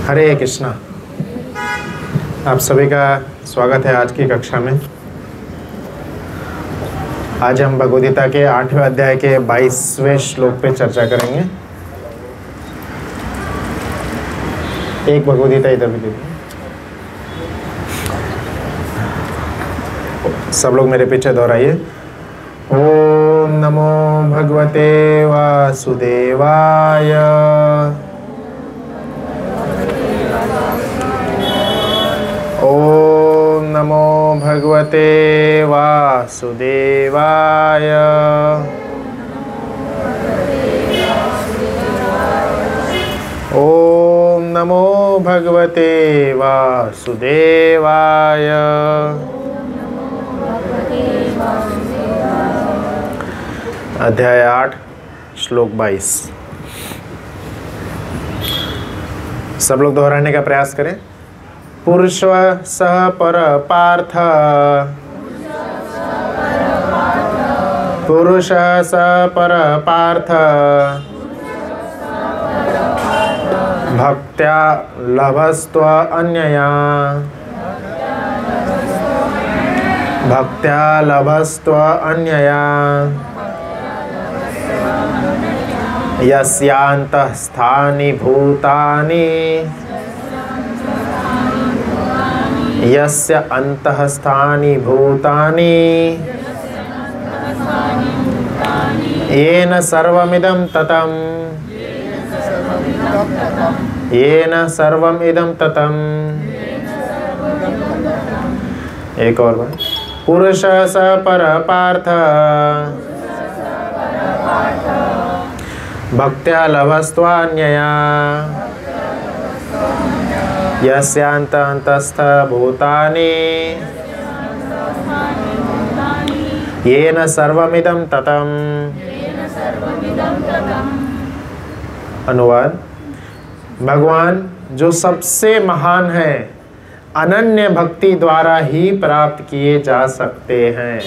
हरे कृष्णा। आप सभी का स्वागत है आज की कक्षा में। आज हम भगवद गीता के 8वें अध्याय के 22वें श्लोक पे चर्चा करेंगे। एक भगवद गीता इधर भी देखिए। सब लोग मेरे पीछे दोहराइए। ओम नमो भगवते वासुदेवाय। ओम नमो भगवते वासुदेवाय। ओम नमो भगवते वासुदेवाय। अध्याय 8 श्लोक 22। सब लोग दोहराने का प्रयास करें। पुरुष सह पर पार्थ, पुरुष सह पर पार्थ, भक्त्या लभस्त्व अन्यया, भक्त्या लभस्त्व अन्यया, यस्यान्तःस्थानि भूतानि, यस्य अन्तःस्थानि भूतानि, येन सर्वमिदं ततं, येन सर्वमिदं ततं। एक और बार। पुरुष स पर पार्थ, भक्त्या लभस्त्वान्यया, यस्यान्त अन्तस्थ भूतानि, येन सर्वमिदं ततं। अनुवाद। भगवान जो सबसे महान है, अनन्य भक्ति द्वारा ही प्राप्त किए जा सकते हैं।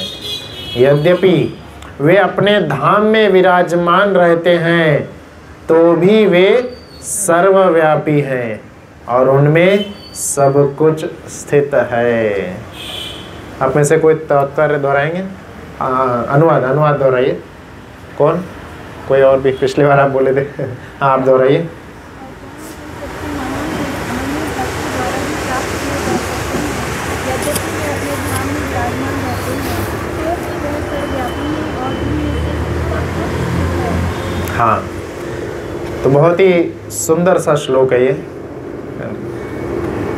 यद्यपि वे अपने धाम में विराजमान रहते हैं तो भी वे सर्वव्यापी हैं और उनमें सब कुछ स्थित है। आप में से कोई तात्पर्य दोहराएंगे? अनुवाद दोहराइए। कौन? कोई और भी? पिछली बार आप बोले थे। आप दोहराइए। हाँ, तो बहुत ही सुंदर सा श्लोक है ये।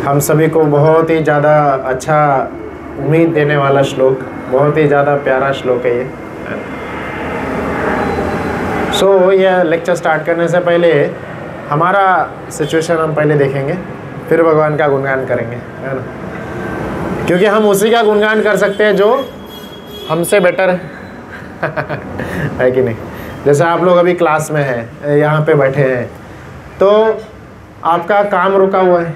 हम सभी को बहुत ही ज़्यादा अच्छा उम्मीद देने वाला श्लोक, बहुत ही ज़्यादा प्यारा श्लोक है ये। यह लेक्चर स्टार्ट करने से पहले हमारा सिचुएशन हम पहले देखेंगे, फिर भगवान का गुणगान करेंगे, है ना? क्योंकि हम उसी का गुणगान कर सकते हैं जो हमसे बेटर है कि नहीं? जैसे आप लोग अभी क्लास में हैं, यहाँ पे बैठे हैं, तो आपका काम रुका हुआ है।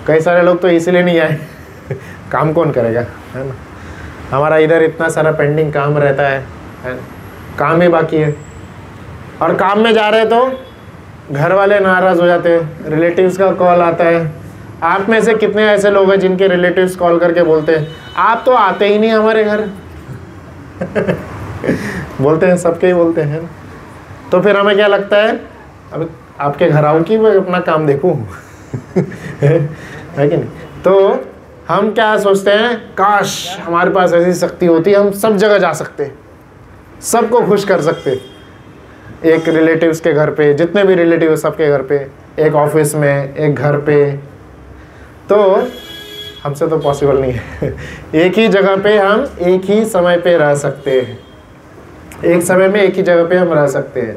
कई सारे लोग तो इसीलिए नहीं आए काम कौन करेगा, है ना? हमारा इधर इतना सारा पेंडिंग काम रहता है ना? काम ही बाकी है। और काम में जा रहे तो घर वाले नाराज़ हो जाते हैं, रिलेटिव्स का कॉल आता है। आप में से कितने ऐसे लोग हैं जिनके रिलेटिव्स कॉल करके बोलते हैं आप तो आते ही नहीं हमारे घर बोलते हैं, सबके ही बोलते हैं। तो फिर हमें क्या लगता है, अब आपके घर आऊँ कि मैं अपना काम देखूँ है कि नहीं? तो हम क्या सोचते हैं, काश हमारे पास ऐसी शक्ति होती, हम सब जगह जा सकते, सबको खुश कर सकते। एक रिलेटिव्स के घर पे, जितने भी रिलेटिव सबके घर पे, एक ऑफिस में, एक घर पे। तो हमसे तो पॉसिबल नहीं है एक ही जगह पे हम एक ही समय पे रह सकते हैं, एक समय में एक ही जगह पे हम रह सकते हैं।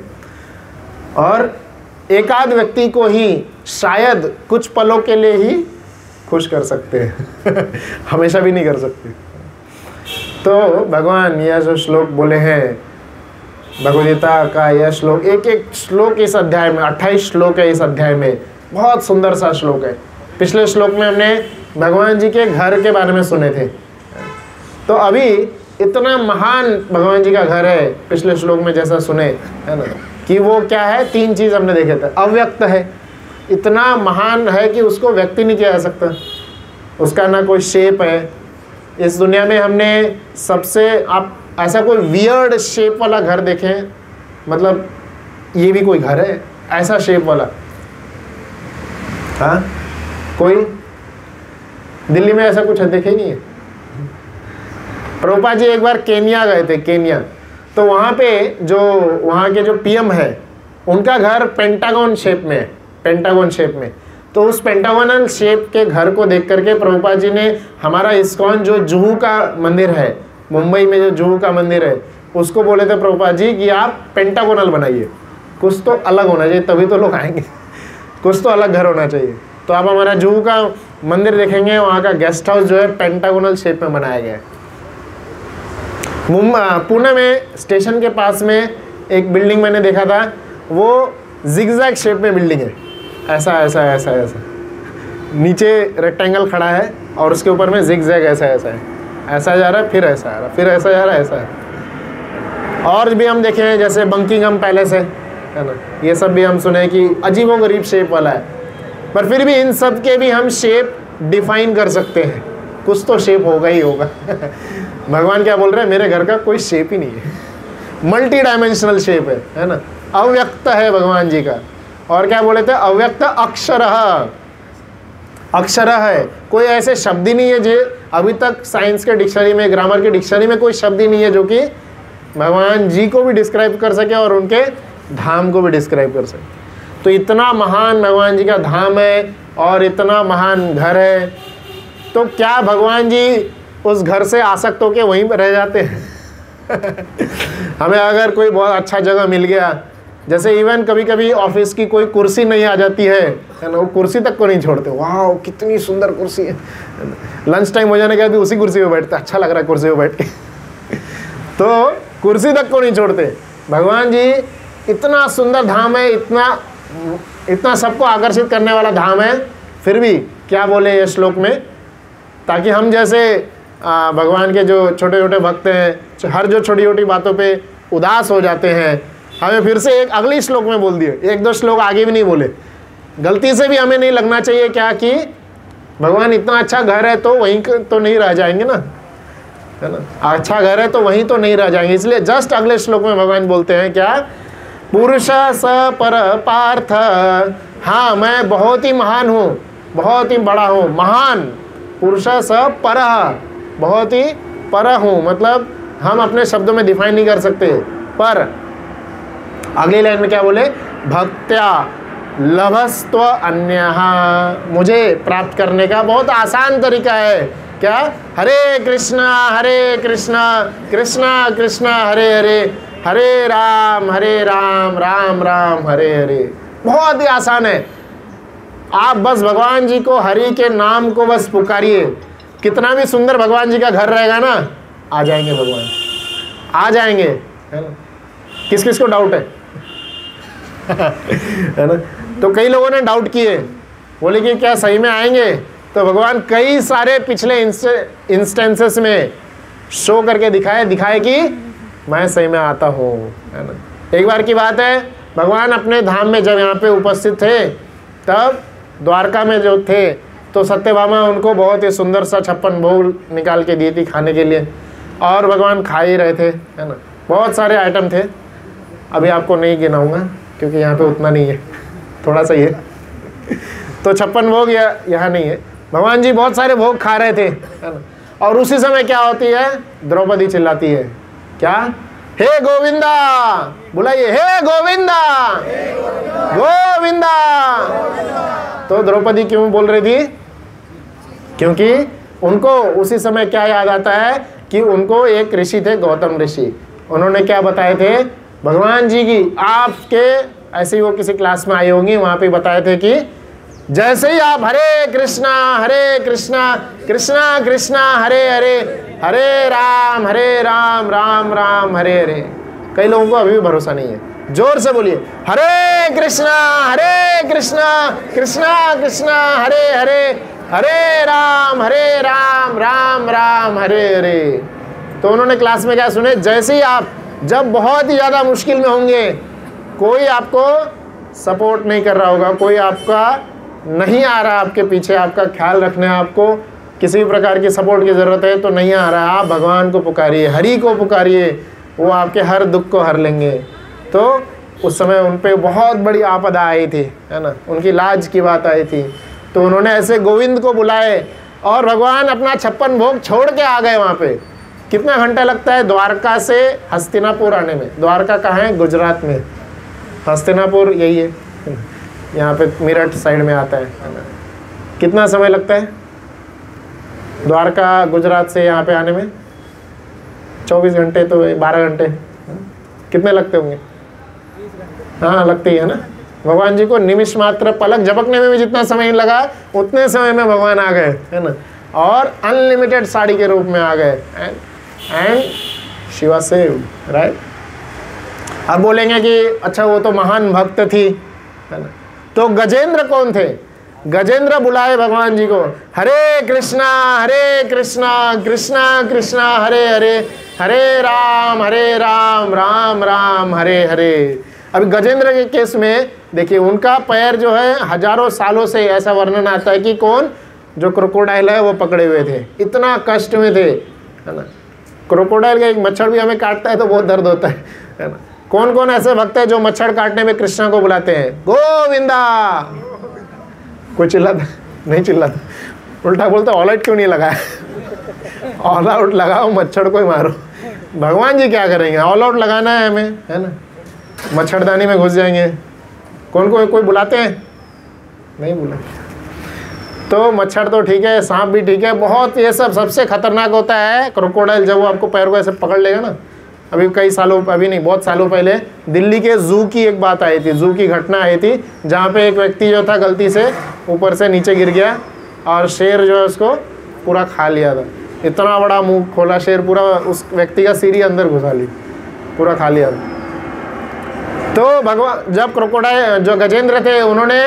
और एकाध व्यक्ति को ही शायद कुछ पलों के लिए ही खुश कर सकते हैं हमेशा भी नहीं कर सकते। तो भगवान यह जो श्लोक बोले हैं, भगवद गीता का यह श्लोक, एक एक श्लोक इस अध्याय में, 28 श्लोक है इस अध्याय में, बहुत सुंदर सा श्लोक है। पिछले श्लोक में हमने भगवान जी के घर के बारे में सुने थे, तो अभी इतना महान भगवान जी का घर है, पिछले श्लोक में जैसा सुने, है ना, कि वो क्या है, तीन चीज़ हमने देखे थे। अव्यक्त है, इतना महान है कि उसको व्यक्त ही नहीं किया जा सकता। उसका ना कोई शेप है। इस दुनिया में हमने सबसे, आप ऐसा कोई वियर्ड शेप वाला घर देखें, मतलब ये भी कोई घर है ऐसा शेप वाला? हाँ, कोई दिल्ली में ऐसा कुछ देखे नहीं है। प्रभुपाद जी एक बार केन्या गए थे, केन्या, तो वहाँ पे जो वहाँ के जो पीएम है उनका घर पेंटागन शेप में है, पेंटागन शेप में। तो उस पेंटागोनल शेप के घर को देख करके प्रभुपाद जी ने हमारा इस्कॉन जो जुहू का मंदिर है, मुंबई में जो जुहू का मंदिर है, उसको बोले थे प्रभुपाद जी कि आप पेंटागोनल बनाइए, कुछ तो अलग होना चाहिए तभी तो लोग आएंगे, कुछ तो अलग घर होना चाहिए। तो आप हमारा जुहू का मंदिर देखेंगे, वहाँ का गेस्ट हाउस जो है पेंटागोनल शेप में बनाया गया है। पुणे में स्टेशन के पास में एक बिल्डिंग मैंने देखा था, वो जिगजैग शेप में बिल्डिंग है, ऐसा ऐसा ऐसा ऐसा, नीचे रेक्टेंगल खड़ा है और उसके ऊपर में जिगजैग ऐसा ऐसा है, ऐसा जा रहा है फिर ऐसा आ रहा है, फिर ऐसा जा रहा है, ऐसा है। और भी हम देखे हैं जैसे बंकिंगम पैलेस है ना, ये सब भी हम सुने कि अजीबोगरीब शेप वाला है, पर फिर भी इन सब के भी हम शेप डिफाइन कर सकते हैं, कुछ तो शेप होगा ही होगा। भगवान क्या बोल रहे हैं, मेरे घर का कोई शेप ही नहीं है, मल्टी डायमेंशनल शेप है ना, अव्यक्त है भगवान जी का। और क्या बोले थे, अव्यक्त अक्षर, अक्षर है, कोई ऐसे शब्द ही नहीं है जो अभी तक साइंस के डिक्शनरी में, ग्रामर के डिक्शनरी में कोई शब्द ही नहीं है जो कि भगवान जी को भी डिस्क्राइब कर सके और उनके धाम को भी डिस्क्राइब कर सके। तो इतना महान भगवान जी का धाम है और इतना महान घर है, तो क्या भगवान जी उस घर से आसक्त होकर वहीं पर रह जाते हैं? हमें अगर कोई बहुत अच्छा जगह मिल गया, जैसे इवन कभी कभी ऑफिस की कोई कुर्सी नहीं आ जाती है ना, वो कुर्सी तक को नहीं छोड़ते, वाह कितनी सुंदर कुर्सी है, लंच टाइम हो जाने के बाद भी उसी कुर्सी पे बैठते, अच्छा लग रहा है कुर्सी पे बैठ के। तो कुर्सी तक को नहीं छोड़ते। भगवान जी इतना सुंदर धाम है, इतना इतना सबको आकर्षित करने वाला धाम है, फिर भी क्या बोले ये श्लोक में, ताकि हम जैसे भगवान के जो छोटे छोटे भक्त हैं, हर जो छोटी छोटी बातों पे उदास हो जाते हैं, हमें फिर से एक अगली श्लोक में बोल दिए, एक दो श्लोक आगे भी नहीं बोले। गलती से भी हमें नहीं लगना चाहिए क्या कि भगवान इतना अच्छा घर है तो वहीं तो नहीं रह जाएंगे ना, है ना, अच्छा घर है तो वहीं तो नहीं रह जाएंगे। इसलिए जस्ट अगले श्लोक में भगवान बोलते हैं क्या, पुरुष स पर पार्थ, हाँ मैं बहुत ही महान हूँ, बहुत ही बड़ा हूँ, महान, पुरुष स पर, बहुत ही पर हूँ, मतलब हम अपने शब्दों में डिफाइन नहीं कर सकते। पर अगली लाइन में क्या बोले, भक्त्या लभस्त्व अन्यः, मुझे प्राप्त करने का बहुत आसान तरीका है क्या, हरे कृष्णा कृष्णा कृष्णा हरे हरे, हरे राम राम राम हरे हरे। बहुत ही आसान है, आप बस भगवान जी को, हरि के नाम को बस पुकारिए, कितना भी सुंदर भगवान जी का घर रहेगा ना, आ जाएंगे भगवान, आ जाएंगे, है ना। किस किस को डाउट है? है ना। तो कई लोगों ने डाउट किए, बोले कि क्या सही में आएंगे? तो भगवान कई सारे पिछले इंस्टेंसेस में शो करके दिखाए कि मैं सही में आता हूँ, है ना। एक बार की बात है, भगवान अपने धाम में जब यहाँ पे उपस्थित थे, तब द्वारका में जो थे, तो सत्यभामा उनको बहुत ही सुंदर सा 56 भोग निकाल के दी थी खाने के लिए, और भगवान खा ही रहे थे, है ना। बहुत सारे आइटम थे, अभी आपको नहीं गिनाऊंगा क्योंकि यहाँ पे उतना नहीं है, थोड़ा सा ही है। तो 56 भोग यहाँ नहीं है। भगवान जी बहुत सारे भोग खा रहे थे, है ना। और उसी समय क्या होती है, द्रौपदी चिल्लाती है क्या, हे गोविंदा, बुलाइए, हे गोविंदा, गोविंदा। तो द्रौपदी क्यों बोल रही थी? क्योंकि उनको उसी समय क्या याद आता है कि उनको एक ऋषि थे, गौतम ऋषि, उन्होंने क्या बताए थे भगवान जी की, आपके ऐसे ही वो किसी क्लास में आई होंगी, वहां पे बताए थे कि जैसे ही आप हरे कृष्णा कृष्णा कृष्णा हरे हरे, हरे राम राम राम हरे हरे। कई लोगों को अभी भी भरोसा नहीं है, जोर से बोलिए, हरे कृष्णा कृष्णा कृष्णा हरे हरे, हरे राम राम राम हरे हरे। तो उन्होंने क्लास में क्या सुने, जैसे ही आप जब बहुत ही ज़्यादा मुश्किल में होंगे, कोई आपको सपोर्ट नहीं कर रहा होगा, कोई आपका नहीं आ रहा आपके पीछे, आपका ख्याल रखने, आपको किसी भी प्रकार की सपोर्ट की ज़रूरत है तो नहीं आ रहा, आप भगवान को पुकारिए, हरि को पुकारिए, वो आपके हर दुख को हर लेंगे। तो उस समय उन पे बहुत बड़ी आपदा आई थी, है ना, उनकी लाज की बात आई थी, तो उन्होंने ऐसे गोविंद को बुलाए और भगवान अपना 56 भोग छोड़ के आ गए वहाँ पे। कितना घंटा लगता है द्वारका से हस्तिनापुर आने में? द्वारका कहाँ है? गुजरात में। हस्तिनापुर यही है, यहाँ पे मेरठ साइड में आता है ना। कितना समय लगता है द्वारका गुजरात से यहाँ पे आने में? 24 घंटे, तो 12 घंटे कितने लगते होंगे? हाँ, लगते ही है ना। भगवान जी को निमिष मात्र पलक झपकने में भी जितना समय लगा उतने समय में भगवान आ गए, है ना, और अनलिमिटेड साड़ी के रूप में आ गए, and she was saved, right. अब बोलेंगे कि अच्छा वो तो महान भक्त थी, है ना, तो गजेंद्र कौन थे? गजेंद्र बुलाए भगवान जी को, हरे कृष्णा कृष्णा कृष्णा हरे हरे, हरे राम राम राम हरे हरे। अभी गजेंद्र के केस में देखिए, उनका पैर जो है हजारों सालों से ऐसा वर्णन आता है कि कौन, जो क्रोकोडाइल है वो पकड़े हुए थे, इतना कष्ट में थे, है ना। क्रोकोडाइल का एक मच्छर भी हमें काटता है तो बहुत दर्द होता है ना। कौन कौन ऐसे भक्त है जो मच्छर काटने में कृष्णा को बुलाते हैं? गोविंदा। कोई चिल्लाता नहीं? चिल्लाता, उल्टा बोलते ऑल आउट क्यों नहीं लगाया? ऑल आउट लगाओ, मच्छर को ही मारो। भगवान जी क्या करेंगे? ऑल आउट लगाना है हमें, है ना। मच्छरदानी में घुस जाएंगे। कौन कोई बुलाते हैं? नहीं बुलाते। तो मच्छर तो ठीक है, सांप भी ठीक है, बहुत ये सब सबसे खतरनाक होता है क्रोकोडाइल। जब वो आपको पैर को ऐसे पकड़ लेगा ना, अभी कई सालों, अभी नहीं बहुत सालों पहले दिल्ली के जू की एक बात आई थी, जू की घटना आई थी, जहाँ पे एक व्यक्ति जो था गलती से ऊपर से नीचे गिर गया और शेर जो है उसको पूरा खा लिया था। इतना बड़ा मुंह खोला शेर, पूरा उस व्यक्ति का सीरी अंदर घुसा ली, पूरा खा लिया था। तो भगवान जब क्रोकोडाइल जो गजेंद्र थे उन्होंने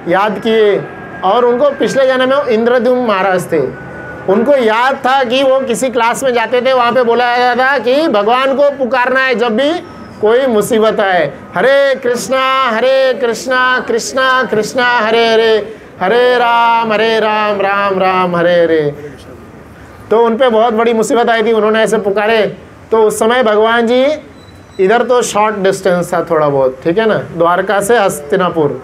याद किए, और उनको पिछले जन्म में इंद्रद्युम्न महाराज थे, उनको याद था कि वो किसी क्लास में जाते थे, वहाँ पे बोला जाता था कि भगवान को पुकारना है जब भी कोई मुसीबत आए, हरे कृष्णा कृष्णा कृष्णा हरे हरे, हरे राम राम राम हरे हरे। तो उन पे बहुत बड़ी मुसीबत आई थी, उन्होंने ऐसे पुकारे। तो उस समय भगवान जी, इधर तो शॉर्ट डिस्टेंस था थोड़ा बहुत, ठीक है ना, द्वारका से हस्तिनापुर।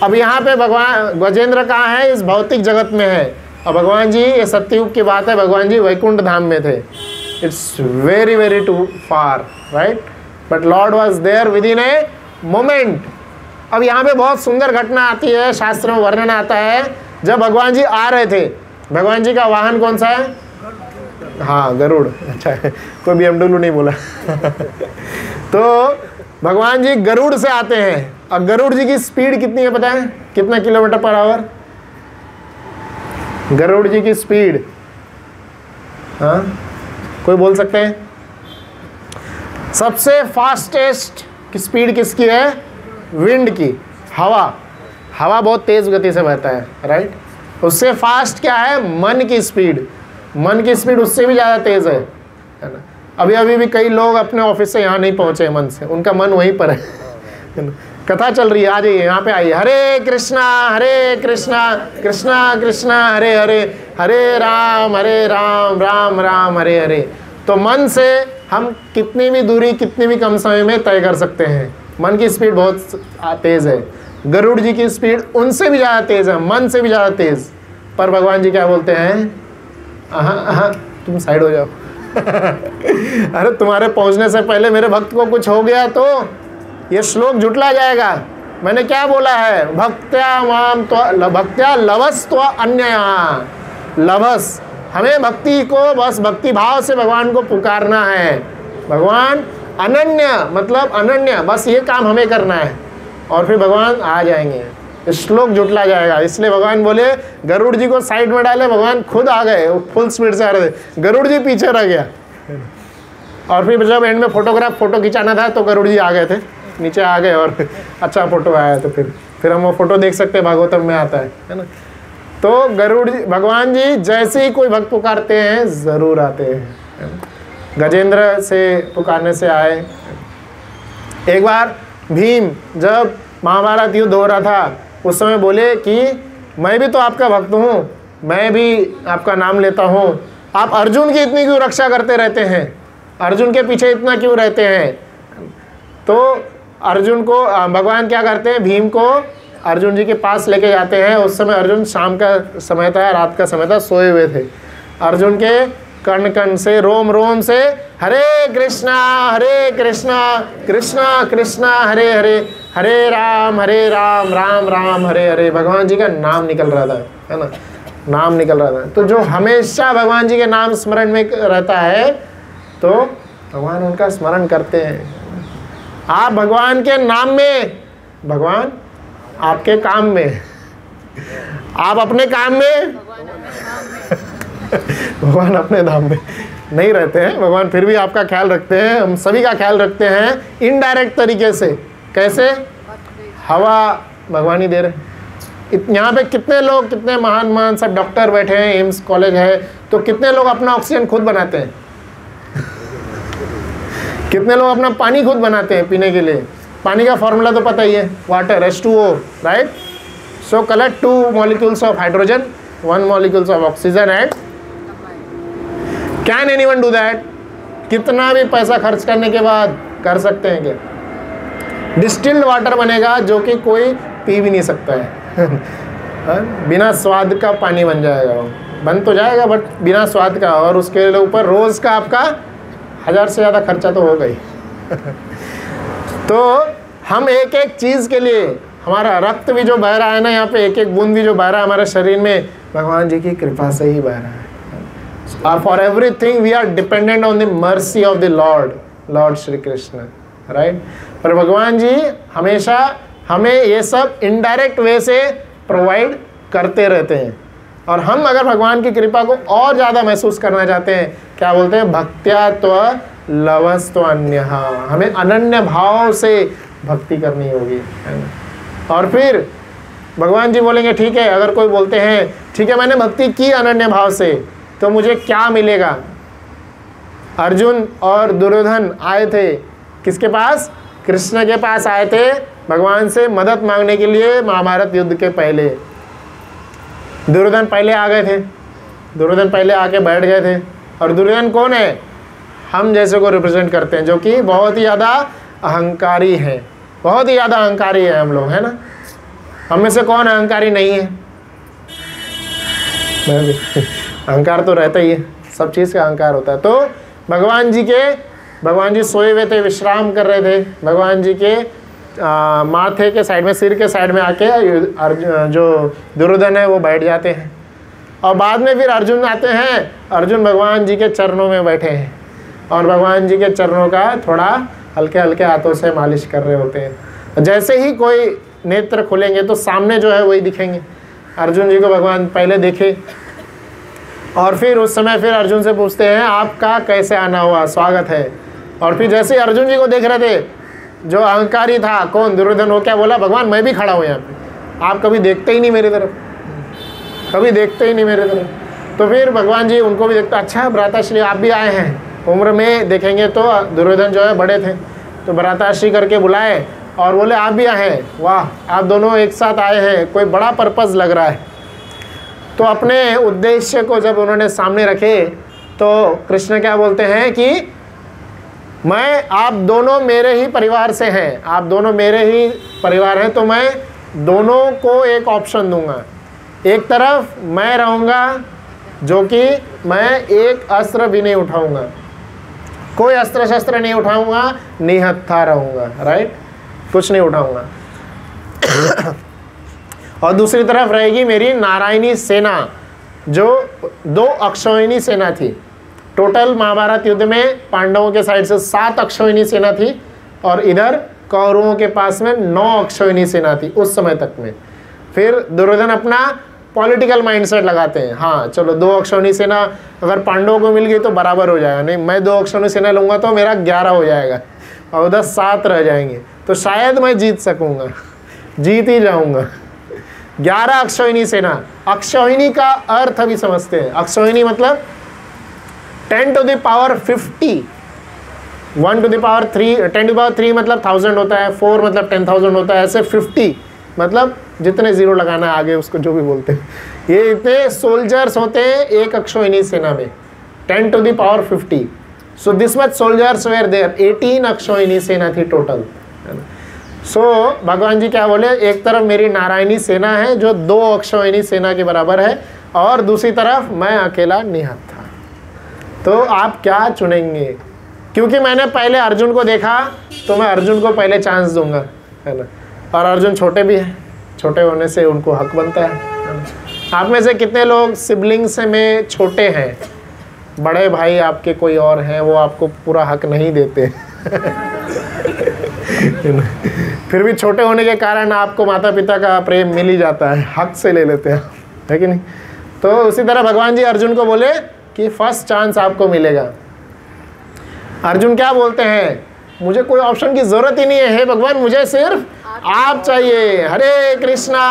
अब यहाँ पे भगवान गजेंद्र कहाँ है? इस भौतिक जगत में है। और भगवान जी, ये सत्ययुग की बात है, भगवान जी वैकुंठ धाम में थे। It's very very too far, right, but lord was there within a moment. अब यहाँ पे बहुत सुंदर घटना आती है, शास्त्र में वर्णन आता है, जब भगवान जी आ रहे थे। भगवान जी का वाहन कौन सा है? हाँ, गरुड़। अच्छा है, कोई BMW नहीं बोला। तो भगवान जी गरुड़ से आते हैं, और गरुड़ जी की स्पीड कितनी है पता है? कितना किलोमीटर पर आवर? गरुड़ जी की स्पीड, हाँ कोई बोल सकते हैं? सबसे फास्टेस्ट की स्पीड किसकी है? विंड की, हवा बहुत तेज गति से बहता है, राइट। उससे फास्ट क्या है? मन की स्पीड। मन की स्पीड उससे भी ज़्यादा तेज है ना। अभी भी कई लोग अपने ऑफिस से यहाँ नहीं पहुँचे मन से, उनका मन वहीं पर है ना। कथा चल रही है, आ जाइए यहाँ पे आइए। हरे कृष्णा कृष्णा कृष्णा हरे हरे, हरे राम राम राम हरे हरे। तो मन से हम कितनी भी दूरी, कितनी भी कम समय में तय कर सकते हैं। मन की स्पीड बहुत तेज़ है। गरुड़ जी की स्पीड उनसे भी ज़्यादा तेज़ है, मन से भी ज़्यादा तेज़। पर भगवान जी क्या बोलते हैं? तुम साइड हो जाओ। अरे तुम्हारे पहुंचने से पहले मेरे भक्त को कुछ हो गया तो ये श्लोक झुटला जाएगा। मैंने क्या बोला है? भक्त्या लभस तो अन्यया लभस। हमें भक्ति को बस भक्ति भाव से भगवान को पुकारना है। भगवान अनन्य मतलब अनन्य, बस ये काम हमें करना है और फिर भगवान आ जाएंगे। श्लोक जुटला जाएगा। इसलिए भगवान बोले गरुड़ जी को साइड में डाले, भगवान खुद आ गए, वो फुल स्पीड से आ रहे थे, गरुड़ जी पीछे रह गया। और फिर जब एंड में फोटो खिंचाना था तो गरुड़ जी आ गए थे, नीचे आ गए और अच्छा फोटो आया। तो फिर हम वो फोटो देख सकते हैं, भागवतम में आता है ना। तो गरुड़ जी, भगवान जी जैसे ही कोई भक्त पुकारते हैं ज़रूर आते हैं। गजेंद्र से पुकारने से आए। एक बार भीम जब महाभारत युद्ध हो रहा था उस समय बोले कि मैं भी तो आपका भक्त हूँ, मैं भी आपका नाम लेता हूँ, आप अर्जुन की इतनी क्यों रक्षा करते रहते हैं, अर्जुन के पीछे इतना क्यों रहते हैं। तो अर्जुन को भगवान क्या करते हैं, भीम को अर्जुन जी के पास लेके जाते हैं। उस समय अर्जुन शाम का समय था, रात का समय था, सोए हुए थे। अर्जुन के कण कण से, रोम रोम से हरे कृष्णा कृष्णा कृष्णा हरे हरे, हरे राम राम राम हरे हरे, भगवान जी का नाम निकल रहा था, है ना, नाम निकल रहा था। तो जो हमेशा भगवान जी के नाम स्मरण में रहता है तो भगवान उनका स्मरण करते हैं। आप भगवान के नाम में, भगवान आपके काम में, आप अपने काम में, भगवान अपने धाम में नहीं रहते हैं। भगवान फिर भी आपका ख्याल रखते हैं, हम सभी का ख्याल रखते हैं इनडायरेक्ट तरीके से। कैसे? हवा भगवान ही दे रहे। यहाँ पे कितने लोग, कितने महान महान सब डॉक्टर बैठे हैं, एम्स कॉलेज है, तो कितने लोग अपना ऑक्सीजन खुद बनाते हैं, कितने लोग अपना पानी खुद बनाते हैं पीने के लिए। पानी का फॉर्मूला तो पता ही है, water H2O, right. So collect 2 molecules of hydrogen, 1 molecules of oxygen and can anyone do that? कितना भी पैसा खर्च करने के बाद कर सकते हैं क्या? डिस्टिल्ड वाटर बनेगा जो कि कोई पी भी नहीं सकता है बिना स्वाद का पानी बन जाएगा, वो बन तो जाएगा बट बिना स्वाद का, और उसके ऊपर रोज़ का आपका 1000 से ज़्यादा खर्चा तो होगा ही तो हम एक एक चीज़ के लिए, हमारा रक्त भी जो बह रहा है ना, यहाँ पे एक एक बूंद भी जो बह रहा है हमारे शरीर में, भगवान जी की कृपा से ही बह रहा है। For everything we are dependent on the mercy of the lord Shri Krishna, right. पर भगवान जी हमेशा हमें ये सब इनडायरेक्ट वे से प्रोवाइड करते रहते हैं। और हम अगर भगवान की कृपा को और ज़्यादा महसूस करना चाहते हैं, क्या बोलते हैं, भक्त्या त्व लवस्त्व अन्य, हमें अनन्य भाव से भक्ति करनी होगी, है ना। और फिर भगवान जी बोलेंगे ठीक है, अगर कोई बोलते हैं ठीक है मैंने भक्ति की अनन्य भाव से, तो मुझे क्या मिलेगा। अर्जुन और दुर्योधन आए थे किसके पास? कृष्ण के पास आए थे भगवान से मदद मांगने के लिए। महाभारत युद्ध के पहले दुर्योधन पहले आ गए थे, दुर्योधन पहले आके बैठ गए थे। और दुर्योधन कौन है? हम जैसे को रिप्रेजेंट करते हैं, जो कि बहुत ही ज़्यादा अहंकारी है, बहुत ही ज़्यादा अहंकारी है हम लोग, है ना। हम में से कौन अहंकारी नहीं है? अहंकार तो रहता ही है, सब चीज़ का अहंकार होता है। तो भगवान जी सोए हुए थे, विश्राम कर रहे थे। भगवान जी के माथे के साइड में, सिर के साइड में आके जो दुर्योधन है वो बैठ जाते हैं। और बाद में फिर अर्जुन आते हैं, अर्जुन भगवान जी के चरणों में बैठे हैं और भगवान जी के चरणों का थोड़ा हल्के हल्के हाथों से मालिश कर रहे होते हैं। जैसे ही कोई नेत्र खुलेंगे तो सामने जो है वही दिखेंगे। अर्जुन जी को भगवान पहले देखे और फिर उस समय फिर अर्जुन से पूछते हैं आपका कैसे आना हुआ, स्वागत है। और फिर जैसे ही अर्जुन जी को देख रहे थे, जो अहंकारी था, कौन? दुर्योधन, वो क्या बोला? भगवान मैं भी खड़ा हूँ यहाँ पे, आप कभी देखते ही नहीं मेरी तरफ, कभी देखते ही नहीं मेरे तरफ। तो फिर भगवान जी उनको भी देखते, अच्छा भ्राताश्री आप भी आए हैं। उम्र में देखेंगे तो दुर्योधन जो है बड़े थे, तो भ्राताश्री करके बुलाए और बोले आप भी आए हैं, वाह आप दोनों एक साथ आए हैं, कोई बड़ा पर्पज़ लग रहा है। तो अपने उद्देश्य को जब उन्होंने सामने रखे तो कृष्ण क्या बोलते हैं कि मैं, आप दोनों मेरे ही परिवार से हैं, आप दोनों मेरे ही परिवार हैं, तो मैं दोनों को एक ऑप्शन दूंगा। एक तरफ मैं रहूँगा जो कि मैं एक अस्त्र भी नहीं उठाऊंगा, कोई अस्त्र शस्त्र नहीं उठाऊंगा, निहत्था रहूँगा, राइट, कुछ नहीं उठाऊंगा। और दूसरी तरफ रहेगी मेरी नारायणी सेना, जो 2 अक्षौहिणी सेना थी। टोटल महाभारत युद्ध में पांडवों के साइड से 7 अक्षौहिणी सेना थी और इधर कौरवों के पास में 9 अक्षौहिणी सेना थी उस समय तक में। फिर दुर्योधन अपना पॉलिटिकल माइंडसेट लगाते हैं, हाँ चलो 2 अक्षौहिणी सेना अगर पांडवों को मिल गई तो बराबर हो जाएगा, नहीं मैं 2 अक्षौहिणी सेना लूँगा तो मेरा 11 हो जाएगा और उधर 7 रह जाएंगे, तो शायद मैं जीत सकूँगा, जीत ही जाऊँगा। 11 अक्षौहिणी सेना। अक्षौहिणी का अर्थ अभी समझते हैं। अक्षौहिणी मतलब 10 to the power 50, 1 to the power 3, 10 to the power 3 मतलब 1000 होता है, 4 मतलब 10,000 होता है, ऐसे 50 मतलब जितने जीरो लगाना है आगे उसको जो भी बोलते हैं, ये इतने सोल्जर्स होते हैं एक अक्षौहिणी सेना में, 10 to the power 50. So this much soldiers were there, 18 अक्षौहिणी सेना थी टोटल. सो भगवान जी क्या बोले, एक तरफ मेरी नारायणी सेना है जो 2 अक्षौहिणी सेना के बराबर है, और दूसरी तरफ मैं अकेला निहत था. तो आप क्या चुनेंगे? क्योंकि मैंने पहले अर्जुन को देखा तो मैं अर्जुन को पहले चांस दूंगा, है ना, और अर्जुन छोटे भी हैं, छोटे होने से उनको हक बनता है. आप में से कितने लोग सिबलिंग्स में छोटे हैं, बड़े भाई आपके कोई और हैं, वो आपको पूरा हक नहीं देते फिर भी छोटे होने के कारण आपको माता पिता का प्रेम मिल ही जाता है, हक से ले लेते हैं, है कि नहीं? तो उसी तरह भगवान जी अर्जुन को बोले कि फर्स्ट चांस आपको मिलेगा. अर्जुन क्या बोलते हैं, मुझे कोई ऑप्शन की जरूरत ही नहीं है, हे भगवान मुझे सिर्फ आप चाहिए. हरे कृष्णा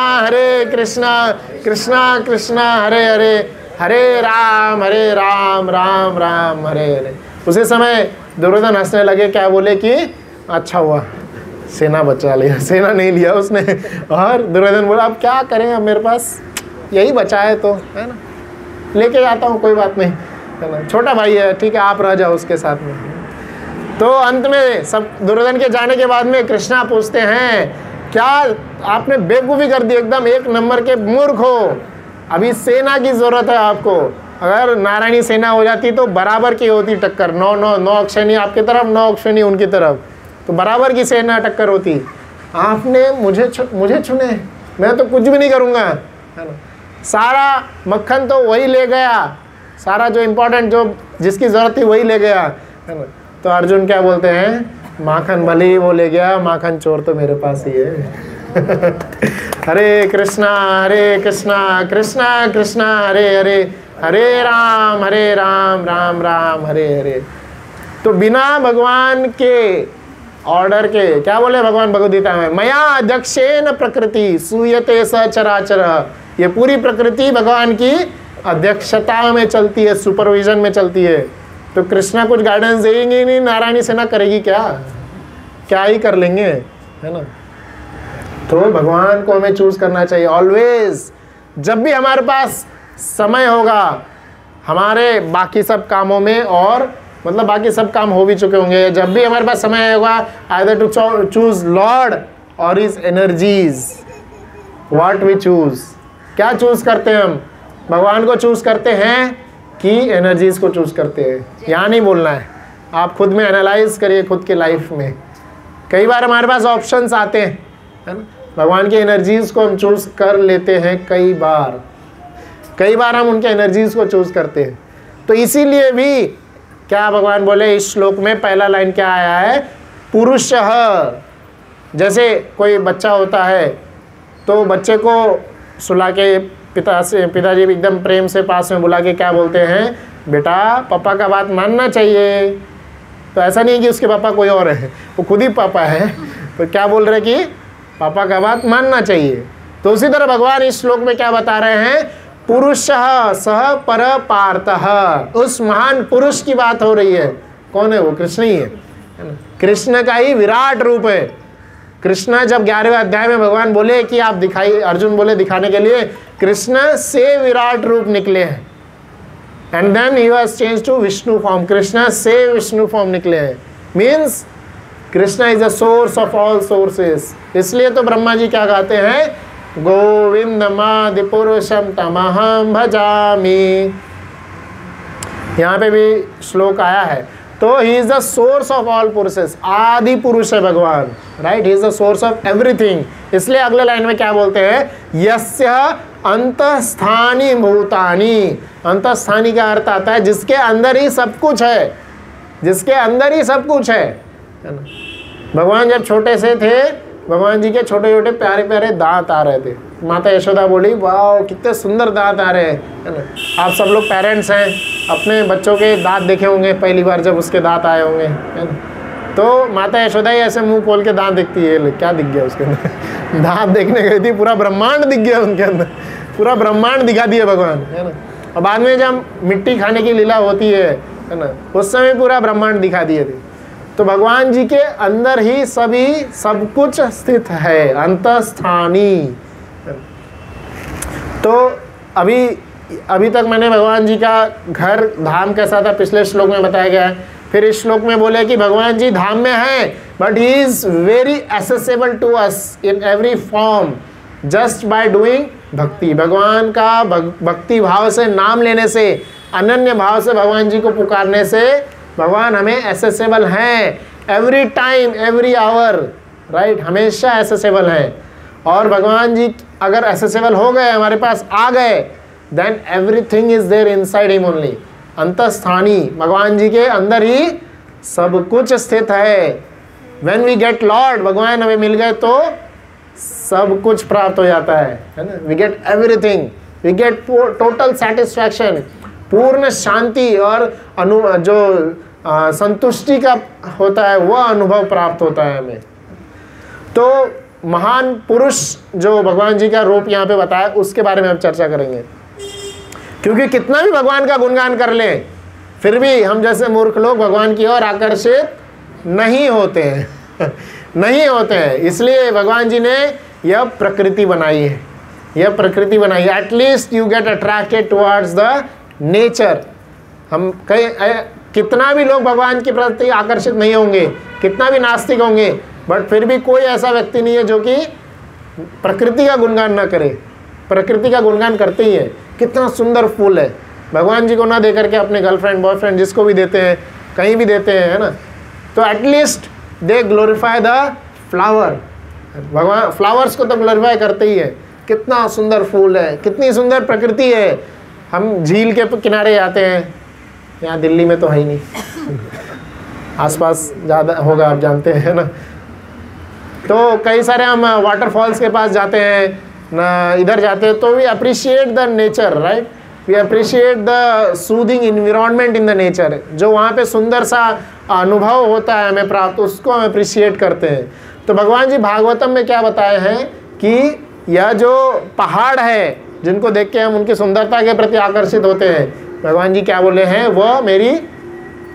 कृष्णा कृष्णा हरे हरे, हरे राम राम राम हरे हरे. उसी समय दुर्योधन हंसने लगे, क्या बोले कि अच्छा हुआ सेना बचा लिया. सेना नहीं लिया उसने, और दुर्योधन बोला अब क्या करें, अब मेरे पास यही बचा है तो, है ना, लेके जाता हूँ, कोई बात नहीं, है ना, छोटा भाई है, ठीक है आप रह जाओ उसके साथ में. तो अंत में सब दुर्योधन के जाने के बाद में कृष्णा पूछते हैं, क्या आपने बेवकूफ़ी कर दी, एकदम एक नंबर के मूर्ख हो, अभी सेना की ज़रूरत है आपको. अगर नारायणी सेना हो जाती तो बराबर की होती टक्कर, 9 अक्षौहिणी आपकी तरफ, 9 अक्षौहिणी उनकी तरफ, तो बराबर की सेना टक्कर होती. आपने मुझे चुने, मैं तो कुछ भी नहीं करूँगा, है ना, सारा मक्खन तो वही ले गया, सारा जो इम्पोर्टेंट जो जिसकी ज़रूरत थी वही ले गया, है ना. तो अर्जुन क्या बोलते हैं, माखन भले ही वो ले गया, माखन चोर तो मेरे पास ही है हरे कृष्णा कृष्णा कृष्णा हरे हरे, हरे राम राम राम हरे हरे. तो बिना भगवान के ऑर्डर के, क्या बोले भगवान भगवद गीता में, मया अध्यक्षेन प्रकृति सूयते सचराचर. ये पूरी प्रकृति भगवान की अध्यक्षता में चलती है, सुपरविजन में चलती है. तो कृष्णा कुछ गाइडेंस देंगे नहीं, नारायणी सेना करेगी क्या ही कर लेंगे, है ना. तो भगवान को हमें चूज करना चाहिए ऑलवेज. जब भी हमारे पास समय होगा हमारे बाकी सब कामों में, और मतलब बाकी सब काम हो भी चुके होंगे, जब भी हमारे पास समय होगा, आइदर टू चूज लॉर्ड और his energies. What we choose, क्या चूज करते हैं हम, भगवान को चूज करते हैं कि एनर्जीज को चूज करते हैं. यहाँ नहीं बोलना है, आप खुद में एनालाइज करिए खुद के लाइफ में. कई बार हमारे पास ऑप्शंस आते हैं, है ना, भगवान की एनर्जीज को हम चूज कर लेते हैं, कई बार हम उनके एनर्जीज को चूज करते हैं. तो इसीलिए भी क्या भगवान बोले इस श्लोक में, पहला लाइन क्या आया है, पुरुषः. जैसे कोई बच्चा होता है तो बच्चे को सुला के पिताजी एकदम प्रेम से पास में बुला के क्या बोलते हैं, बेटा पापा का बात मानना चाहिए. तो ऐसा नहीं कि उसके पापा कोई और है, वो खुद ही पापा है, तो क्या बोल रहे कि पापा का बात मानना चाहिए. तो उसी तरह भगवान इस श्लोक में क्या बता रहे हैं, पुरुषः सह पर पार्थः. उस महान पुरुष की बात हो रही है. कौन है वो? कृष्ण ही है ना. कृष्ण का ही विराट रूप है. कृष्ण जब 11वें अध्याय में भगवान बोले कि आप दिखाइए, अर्जुन बोले दिखाने के लिए, कृष्ण से विराट रूप निकले हैं. And then he was change to Vishnu form. Krishna से विष्णु फॉर्म निकले हैं, means Krishna is the source of all sources. इसलिए तो ब्रह्मा जी क्या गाते हैं, गोविंदमादि पुरुषम तमहम भजामि. यहाँ पे भी श्लोक आया है. तो he is the source of all पुरुषेस, आदि पुरुष है भगवान, right. He is the source of everything. इसलिए अगले लाइन में क्या बोलते हैं, यस्य अंतस्थानी भूतानी. अंतस्थानी का अर्थ आता है जिसके अंदर ही सब कुछ है, जिसके अंदर ही सब कुछ है ना. भगवान जब छोटे से थे, भगवान जी के छोटे छोटे प्यारे प्यारे दांत आ रहे थे. माता यशोदा बोली वाह कितने सुंदर दांत आ रहे हैं, है ना. आप सब लोग पेरेंट्स हैं, अपने बच्चों के दांत देखे होंगे पहली बार जब उसके दांत आए होंगे, है ना. तो माता यशोदा ही ऐसे मुंह खोल के दांत देखती है, क्या दिख गया उसके अंदर दांत देखने गई थी, पूरा ब्रह्मांड दिख गया उनके अंदर, पूरा ब्रह्मांड दिखा दिया भगवान, है ना. और बाद में जब मिट्टी खाने की लीला होती है ना, उस समय पूरा ब्रह्मांड दिखा दिए थे. तो भगवान जी के अंदर ही सभी सब कुछ स्थित है, अंतस्थानी। तो अभी तक मैंने भगवान जी का घर धाम कैसा था पिछले श्लोक में बताया गया है। फिर इस श्लोक में बोले कि भगवान जी धाम में हैं, but he is very accessible to us in every form just by doing bhakti. भगवान का भक्ति भाव से नाम लेने से, अनन्य भाव से भगवान जी को पुकारने से भगवान हमें एक्सेसिबल हैं, every time every hour, right, हमेशा एक्सेसिबल हैं। और भगवान जी अगर एक्सेसिबल हो गए, हमारे पास आ गए, then everything is there inside him only. अंतस्थानी, भगवान जी के अंदर ही सब कुछ स्थित है। व्हेन वी गेट लॉर्ड, भगवान हमें मिल गए तो सब कुछ प्राप्त हो जाता है ना। We get everything, we get total satisfaction, पूर्ण शांति और जो संतुष्टि का होता है वह अनुभव प्राप्त होता है हमें। तो महान पुरुष जो भगवान जी का रूप यहाँ पे बताया, उसके बारे में हम चर्चा करेंगे। क्योंकि कितना भी भगवान का गुणगान कर लें, फिर भी हम जैसे मूर्ख लोग भगवान की ओर आकर्षित नहीं होते हैं नहीं होते हैं। इसलिए भगवान जी ने यह प्रकृति बनाई है, यह प्रकृति बनाई है। At least you get attracted towards the nature. हम कितना भी लोग भगवान के प्रति आकर्षित नहीं होंगे, कितना भी नास्तिक होंगे, बट फिर भी कोई ऐसा व्यक्ति नहीं है जो कि प्रकृति का गुणगान ना करे। प्रकृति का गुणगान करते ही है। कितना सुंदर फूल है, भगवान जी को ना दे करके अपने गर्लफ्रेंड बॉयफ्रेंड जिसको भी देते हैं, कहीं भी देते हैं, है ना। तो at least they glorify the flower. भगवान फ्लावर्स को तो ग्लोरीफाई करते ही है। कितना सुंदर फूल है, कितनी सुंदर प्रकृति है। हम झील के किनारे जाते हैं, यहाँ दिल्ली में तो है ही नहीं आसपास ज़्यादा होगा, आप जानते हैं ना। तो कई सारे हम वाटरफॉल्स के पास जाते हैं ना, इधर जाते हैं, तो we appreciate the nature, right, we appreciate the soothing environment in the nature. जो वहाँ पे सुंदर सा अनुभव होता है हमें प्राप्त, उसको हम अप्रिशिएट करते हैं। तो भगवान जी भागवतम में क्या बताए हैं कि यह जो पहाड़ है जिनको देख के हम उनकी सुंदरता के प्रति आकर्षित होते हैं, भगवान जी क्या बोले हैं, वह मेरी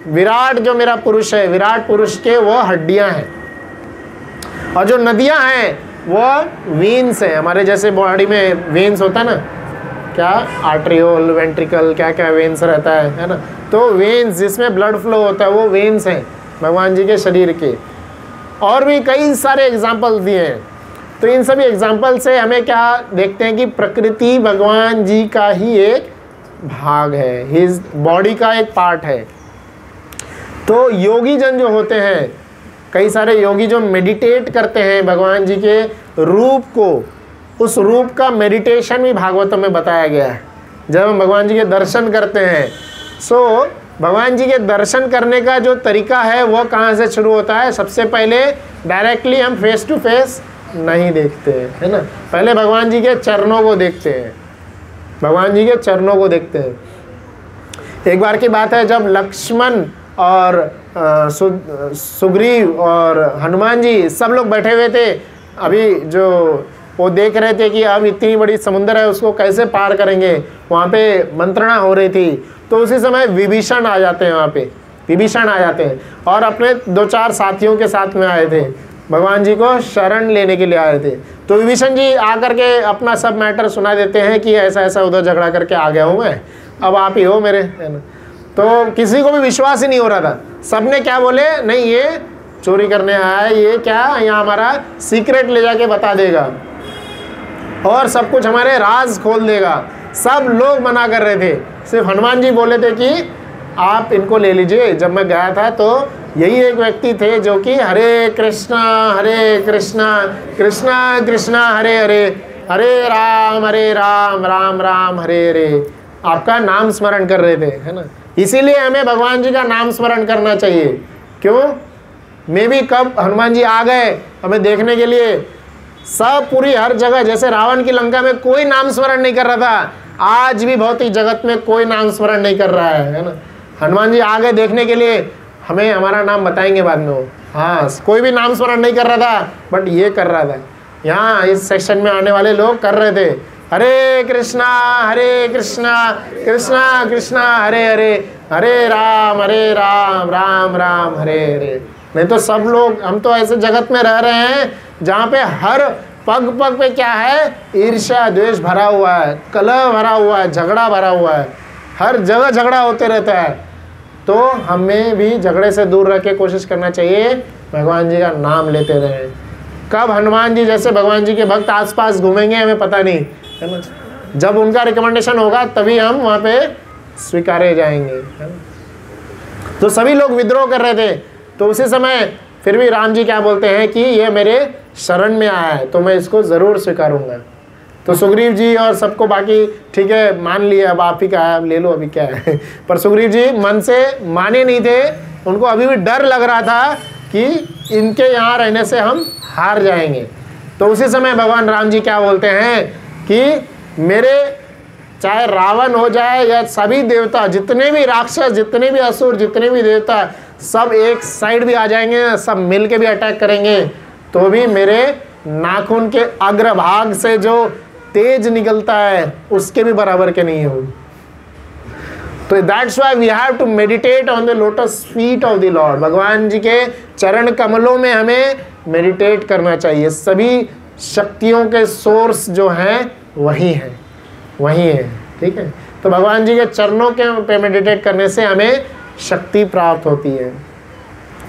विराट, जो मेरा पुरुष है, विराट पुरुष के वो हड्डियां हैं। और जो नदियां हैं वो वेन्स हैं। हमारे जैसे बॉडी में वेन्स होता है ना, क्या आर्ट्रियोल, वेंट्रिकल, क्या क्या वेन्स रहता है ना। तो वेन्स जिसमें ब्लड फ्लो होता है वो वेन्स हैं भगवान जी के शरीर के। और भी कई सारे एग्जाम्पल दिए हैं। तो इन सभी एग्जाम्पल से हमें क्या देखते हैं कि प्रकृति भगवान जी का ही एक भाग है, हिज बॉडी का एक पार्ट है। तो योगी जन जो होते हैं, कई सारे योगी जो मेडिटेट करते हैं भगवान जी के रूप को, उस रूप का मेडिटेशन भी भागवतम में बताया गया है। जब हम भगवान जी के दर्शन करते हैं, सो भगवान जी के दर्शन करने का जो तरीका है वो कहाँ से शुरू होता है। सबसे पहले डायरेक्टली हम फेस टू फेस नहीं देखते हैं, है ना। पहले भगवान जी के चरणों को देखते हैं, भगवान जी के चरणों को देखते हैं। एक बार की बात है, जब लक्ष्मण और सुग्रीव और हनुमान जी सब लोग बैठे हुए थे, अभी जो वो देख रहे थे कि अब इतनी बड़ी समुद्र है, उसको कैसे पार करेंगे, वहाँ पे मंत्रणा हो रही थी। तो उसी समय विभीषण आ जाते हैं, वहाँ पे विभीषण आ जाते हैं और अपने 2-4 साथियों के साथ में आए थे, भगवान जी को शरण लेने के लिए आए थे। तो विभीषण जी आकर के अपना सब मैटर सुना देते हैं कि ऐसा ऐसा उधर झगड़ा करके आ गया हूँ मैं, अब आप ही हो मेरे, है ना। तो किसी को भी विश्वास ही नहीं हो रहा था। सबने क्या बोले, नहीं ये चोरी करने आया है, ये क्या यहाँ हमारा सीक्रेट ले जाके बता देगा और सब कुछ हमारे राज खोल देगा। सब लोग मना कर रहे थे, सिर्फ हनुमान जी बोले थे कि आप इनको ले लीजिए। जब मैं गया था तो यही एक व्यक्ति थे जो कि हरे कृष्णा कृष्णा कृष्णा हरे हरे, हरे राम राम राम हरे हरे, आपका नाम स्मरण कर रहे थे, है ना। इसीलिए हमें भगवान जी का नाम स्मरण करना चाहिए। क्यों? मे भी कब हनुमान जी आ गए हमें देखने के लिए, सब पूरी हर जगह, जैसे रावण की लंका में कोई नाम स्मरण नहीं कर रहा था, आज भी भौतिक जगत में कोई नाम स्मरण नहीं कर रहा है ना। हनुमान जी आ गए देखने के लिए, हमें हमारा नाम बताएंगे बाद में वो। हाँ, कोई भी नाम स्मरण नहीं कर रहा था, बट ये कर रहा था। यहाँ इस सेक्शन में आने वाले लोग कर रहे थे, हरे कृष्णा कृष्णा कृष्णा हरे हरे, हरे राम राम राम हरे हरे। नहीं तो सब लोग, हम तो ऐसे जगत में रह रहे हैं जहाँ पे हर पग पग पे क्या है, ईर्ष्या द्वेष भरा हुआ है, कलह भरा हुआ है, झगड़ा भरा हुआ है, हर जगह झगड़ा होते रहता है। तो हमें भी झगड़े से दूर रह के कोशिश करना चाहिए, भगवान जी का नाम लेते रहे। कब हनुमान जी जैसे भगवान जी के भक्त आसपास घूमेंगे हमें पता नहीं, है ना। जब उनका रिकमेंडेशन होगा तभी हम वहाँ पे स्वीकारे जाएंगे, है ना। तो सभी लोग विद्रोह कर रहे थे, तो उसी समय फिर भी राम जी क्या बोलते हैं कि ये मेरे शरण में आया है तो मैं इसको ज़रूर स्वीकारूंगा। तो सुग्रीव जी और सबको बाकी ठीक है मान लिया, अब आप ही का है, अब ले लो, अभी क्या है। पर सुग्रीव जी मन से माने नहीं थे, उनको अभी भी डर लग रहा था कि इनके यहाँ रहने से हम हार जाएंगे। तो उसी समय भगवान राम जी क्या बोलते हैं कि मेरे चाहे रावण हो जाए या सभी देवता, जितने भी राक्षस, जितने भी असुर, जितने भी देवता, सब एक साइड भी आ जाएंगे, सब मिल के भी अटैक करेंगे, तो भी मेरे नाखून के अग्रभाग से जो तेज निकलता है उसके भी बराबर के नहीं हो। तो that's why we have to meditate on the lotus feet of the lord. भगवान जी के चरण कमलों में हमें मेडिटेट करना चाहिए। सभी शक्तियों के सोर्स जो हैं वही हैं, वही है, ठीक है। तो भगवान जी के चरणों के पे मेडिटेट करने से हमें शक्ति प्राप्त होती है।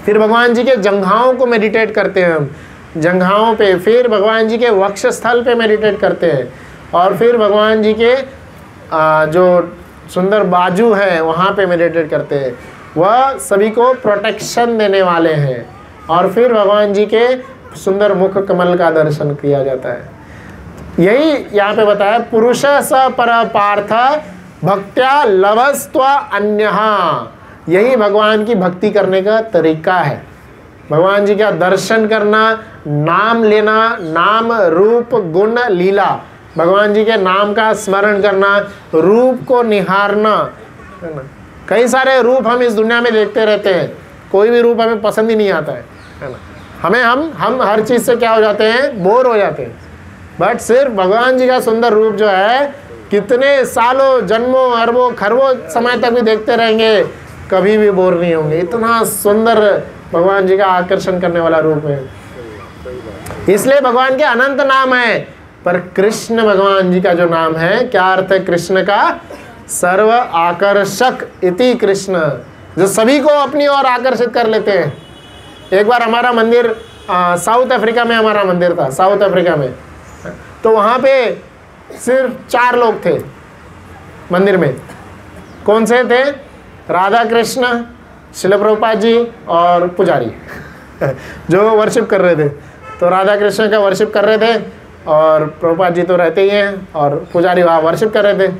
फिर भगवान जी के जंघाओं को मेडिटेट करते हैं हम, जंघाओं पे, फिर भगवान जी के वक्षस्थल पे मेडिटेट करते हैं, और फिर भगवान जी के जो सुंदर बाजू है वहाँ पे मेडिटेट करते हैं, वह सभी को प्रोटेक्शन देने वाले हैं। और फिर भगवान जी के सुंदर मुख कमल का दर्शन किया जाता है। यही यहाँ पे बताया, पुरुष स पर पार्थ भक्त्या लभस्त्वा अन्यहा। यही भगवान की भक्ति करने का तरीका है। भगवान जी का दर्शन करना, नाम लेना, नाम रूप गुण लीला, भगवान जी के नाम का स्मरण करना, रूप को निहारना, है ना। कई सारे रूप हम इस दुनिया में देखते रहते हैं, कोई भी रूप हमें पसंद ही नहीं आता है ना। हमें हम हर चीज़ से क्या हो जाते हैं, बोर हो जाते हैं। बट सिर्फ भगवान जी का सुंदर रूप जो है, कितने सालों, जन्मों, अरबों, खरबों समय तक भी देखते रहेंगे, कभी भी बोर नहीं होंगे। इतना सुंदर भगवान जी का आकर्षण करने वाला रूप है। इसलिए भगवान के अनंत नाम है, पर कृष्ण भगवान जी का जो नाम है, क्या अर्थ है कृष्ण का, सर्व आकर्षक इति कृष्ण, जो सभी को अपनी ओर आकर्षित कर लेते हैं। एक बार हमारा मंदिर साउथ अफ्रीका में, हमारा मंदिर था साउथ अफ्रीका में, तो वहाँ पे सिर्फ 4 लोग थे मंदिर में। कौन से थे? राधा कृष्ण, श्रील प्रभुपाद जी और पुजारी जो वर्शिप कर रहे थे। तो राधा कृष्ण का वर्शिप कर रहे थे और प्रभुपाद जी तो रहते ही हैं, और पुजारी वहाँ वर्शिप कर रहे थे।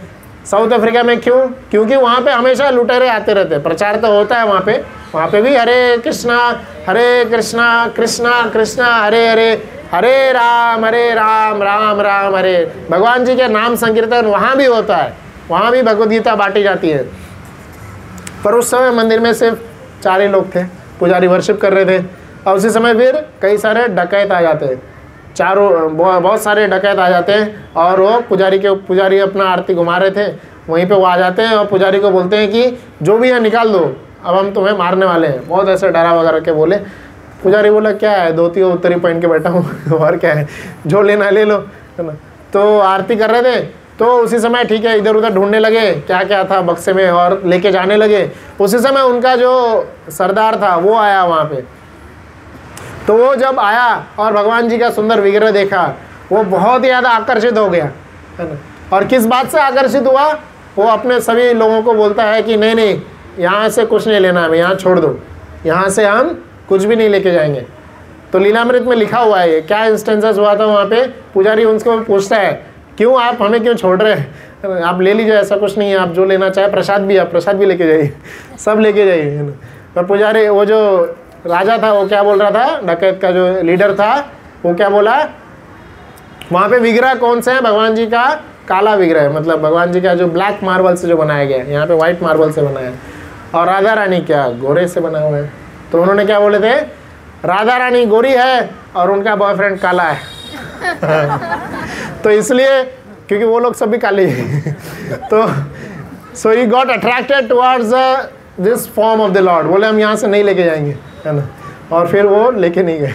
साउथ अफ्रीका में क्यों? क्योंकि वहाँ पे हमेशा लुटेरे आते रहते, प्रचार तो होता है वहाँ पे भी हरे कृष्णा कृष्णा कृष्णा हरे हरे, हरे राम राम राम हरे। भगवान जी के नाम संकीर्तन वहाँ भी होता है, वहाँ भी भगवद गीता बांटी जाती है। पर उस समय मंदिर में सिर्फ 4 ही लोग थे, पुजारी वर्शिप कर रहे थे। और उसी समय फिर कई सारे डकैत आ जाते हैं, बहुत सारे डकैत आ जाते हैं, और वो पुजारी अपना आरती घुमा रहे थे, वहीं पे वो आ जाते हैं और पुजारी को बोलते हैं कि जो भी है निकाल दो, अब हम तुम्हें मारने वाले हैं। बहुत ऐसे डरा वगैरह के बोले। पुजारी बोला क्या है, धोती उत्तरी पहन के बैठा हूँ और क्या है, जो लेना ले लो, है ना। तो आरती कर रहे थे, तो उसी समय ठीक है इधर उधर ढूंढने लगे क्या क्या था बक्से में, और लेके जाने लगे। उसी समय उनका जो सरदार था वो आया वहाँ पे। तो वो जब आया और भगवान जी का सुंदर विग्रह देखा, वो बहुत ही ज़्यादा आकर्षित हो गया, है ना। और किस बात से आकर्षित हुआ, वो अपने सभी लोगों को बोलता है कि नहीं नहीं, यहाँ से कुछ नहीं लेना, हमें यहाँ छोड़ दो, यहाँ से हम कुछ भी नहीं लेके जाएंगे। तो लीलामृत में लिखा हुआ है ये क्या इंस्टेंसेस हुआ था वहाँ पे। पुजारी उनको पूछता है क्यों, आप हमें क्यों छोड़ रहे हैं, आप ले लीजिए, ऐसा कुछ नहीं है, आप जो लेना चाहे, प्रसाद भी, आप प्रसाद भी लेके जाइए, सब लेके जाइए, है ना। पर पुजारी, वो जो राजा था, वो क्या बोल रहा था, डकैत का जो लीडर था, वो क्या बोला, वहाँ पे विग्रह कौन से हैं, भगवान जी का काला विग्रह है, मतलब भगवान जी का जो ब्लैक मार्बल से जो बनाया गया है, यहाँ पे व्हाइट मार्बल से बनाया है, और राधा रानी क्या गोरे से बना हुआ है। तो उन्होंने क्या बोले थे, राधा रानी गोरी है और उनका बॉयफ्रेंड काला है तो इसलिए, क्योंकि वो लोग सब भी काले हैं तो so he got attracted towards this form of the Lord. बोले हम यहाँ से नहीं लेके जाएंगे, है ना। और फिर वो लेके नहीं गए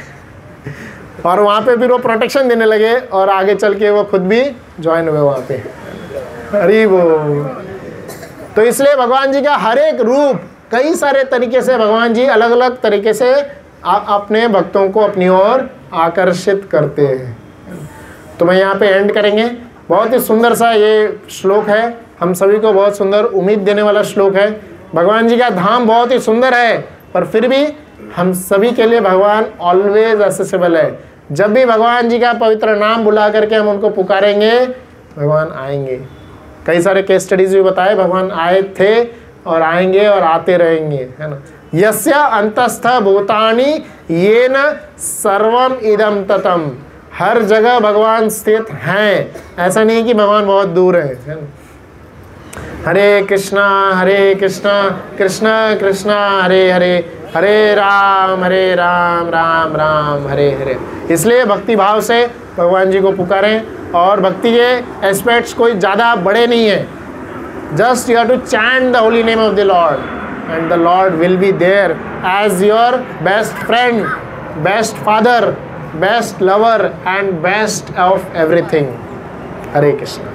और वहाँ पे फिर वो प्रोटेक्शन देने लगे और आगे चल के वो खुद भी ज्वाइन हुए वहाँ पे। अरे वो तो इसलिए भगवान जी का हर एक रूप कई सारे तरीके से भगवान जी अलग अलग तरीके से अपने भक्तों को अपनी ओर आकर्षित करते हैं। तो मैं यहाँ पे एंड करेंगे। बहुत ही सुंदर सा ये श्लोक है, हम सभी को बहुत सुंदर उम्मीद देने वाला श्लोक है। भगवान जी का धाम बहुत ही सुंदर है, पर फिर भी हम सभी के लिए भगवान ऑलवेज एक्सेसिबल है। जब भी भगवान जी का पवित्र नाम बुला करके हम उनको पुकारेंगे, भगवान आएंगे। कई सारे केस स्टडीज भी बताए, भगवान आए थे और आएंगे और आते रहेंगे, है ना। यस्य अंतस्थ भूतानि येन सर्वम इदम ततम, हर जगह भगवान स्थित हैं। ऐसा नहीं कि भगवान बहुत दूर है ना। हरे कृष्णा कृष्णा कृष्णा हरे हरे, हरे राम राम राम हरे हरे। इसलिए भक्ति भाव से भगवान जी को पुकारें। और भक्ति के एस्पेक्ट्स कोई ज़्यादा बड़े नहीं है। Just you have to chant the holy name of the lord and the lord will be there as your best friend, best father, best lover and best of everything. Hare Krishna.